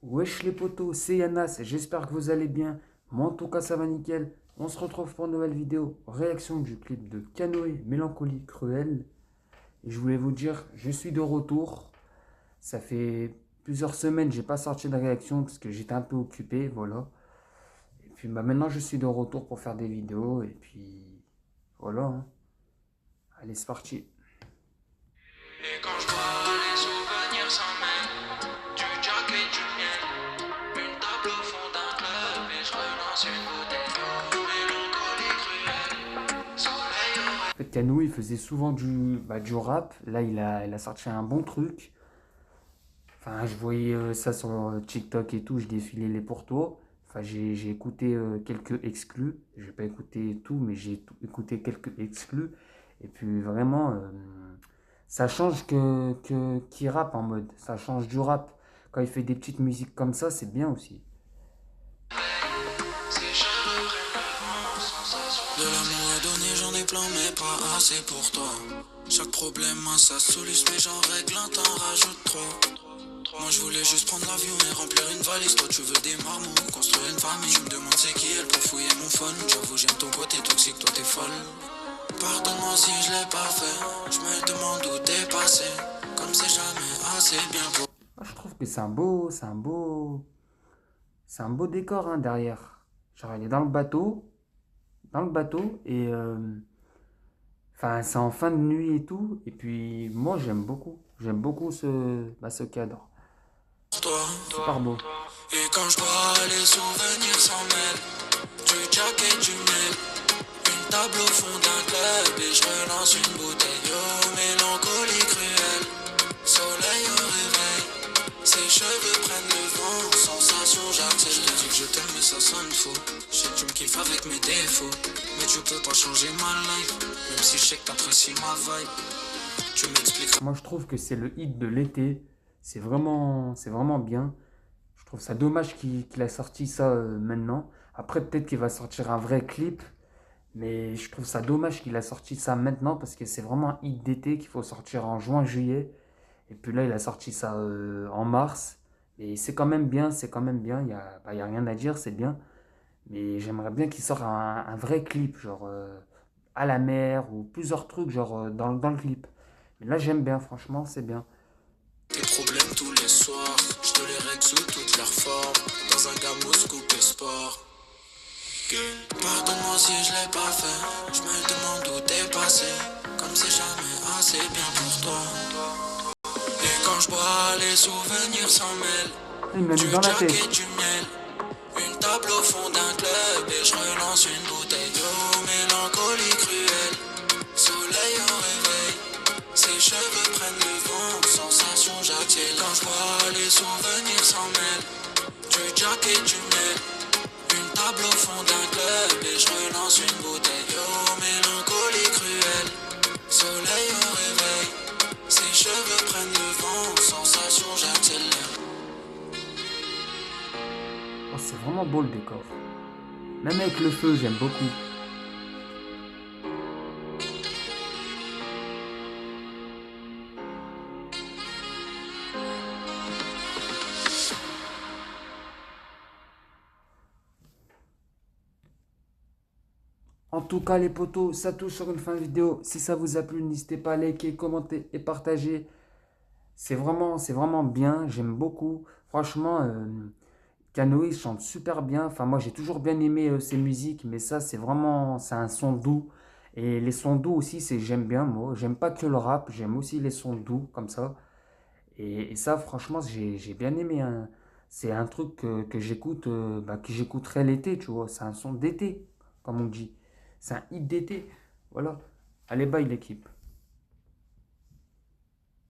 Wesh les potos, c'est Yanas, j'espère que vous allez bien. Moi en tout cas ça va nickel. On se retrouve pour une nouvelle vidéo, réaction du clip de Canoë, Mélancolie Cruelle. Et je voulais vous dire, je suis de retour. Ça fait plusieurs semaines, j'ai pas sorti de réaction parce que j'étais un peu occupé, voilà. Et puis maintenant je suis de retour pour faire des vidéos et puis voilà, hein. Allez c'est parti. Et quand je vois les souvenirs s'en mêlent, du jack et du miel, une table au fond d'un club et je relance une bouteille d'eau, mélancolie cruelle, soleil au En fait Canoë il faisait souvent du rap, là il a sorti un bon truc. Enfin, je voyais ça sur TikTok et tout, je défilais les pourtours. Enfin, j'ai écouté quelques exclus. Je n'ai pas écouté tout, mais écouté quelques exclus. Et puis vraiment, ça change qu'il rappe en mode. Ça change du rap. Quand il fait des petites musiques comme ça, c'est bien aussi. réveil, ses cheveux prennent le vent, sensation. De l'amour à donner, j'en ai plein, mais pas assez pour toi. Chaque problème a sa solution, mais j'en règle un, t'en rajoute trop. Moi je voulais juste prendre l'avion et remplir une valise. Toi tu veux des marmots, construire une famille. Je me demande c'est qui elle pour fouiller mon phone. J'avoue j'aime ton côté toxique, toi t'es folle. Pardonne-moi si je l'ai pas fait. Je me demande où t'es passé. Comme c'est jamais assez bien pour. Moi, je trouve que c'est un beau décor hein, derrière. Genre, il est dans le bateau et enfin, c'est en fin de nuit et tout. Et puis, moi, j'aime beaucoup. J'aime beaucoup ce cadre. Toi. Super beau. Et quand je vois les souvenirs s'en mêlent, du jack et du miel, une table au fond d'un club et je relance une bouteille. Oh, mélancolie cruelle, soleil au réveil, ses cheveux prennent le vent, sensation j'accélère. Je te dis que je t'aime mais ça sonne faux, je sais que tu me kiffes avec mes défauts, mais tu peux pas changer ma life, même si je sais que t'apprécies ma vibe, tu m'expliqueras. Moi, je trouve que c'est le hit de l'été. C'est vraiment bien. Je trouve ça dommage qu'il a sorti ça maintenant. Après, peut-être qu'il va sortir un vrai clip. Mais je trouve ça dommage qu'il a sorti ça maintenant parce que c'est vraiment un hit d'été qu'il faut sortir en juin, juillet. Et puis là, il a sorti ça en mars. Et c'est quand même bien, c'est quand même bien. Il y a rien à dire, c'est bien. Mais j'aimerais bien qu'il sorte un vrai clip, genre à la mer ou plusieurs trucs, genre dans le clip. Mais là, j'aime bien, franchement, c'est bien. Tes problèmes tous les soirs, je te les règle sous toutes leurs formes, dans un gamos coupé sport. Pardonne-moi si je l'ai pas fait, je me demande où t'es passé, comme c'est jamais assez bien pour toi. Et quand je bois, les souvenirs s'en mêlent, Il m'a du mis dans la jack tête. et du miel, une table au fond d'un club et je relance une bouteille d'eau, mélancolie cruelle, soleil au réveil, ses cheveux prennent le vent, sensation j'accélère. Quand je vois les souvenirs s'en mêlent, du jack et du miel, une table au fond d'un club et je relance une bouteille. Oh, mélancolie cruelle, soleil au réveil, ses cheveux prennent le vent, sensation j'accélère. Oh, c'est vraiment beau le décor. Même avec le feu, j'aime beaucoup. En tout cas, les potos, ça touche sur une fin de vidéo. Si ça vous a plu, n'hésitez pas à liker, commenter et partager. C'est vraiment bien. J'aime beaucoup. Franchement, Canoë chante super bien. Enfin, moi, j'ai toujours bien aimé ses musiques, mais ça, c'est un son doux. Et les sons doux aussi, j'aime bien, moi. J'aime pas que le rap, j'aime aussi les sons doux, comme ça. Et ça, franchement, j'ai bien aimé, hein. C'est un truc que j'écouterai l'été, tu vois. C'est un son d'été, comme on dit. C'est un hit d'été. Voilà. Allez, bye l'équipe.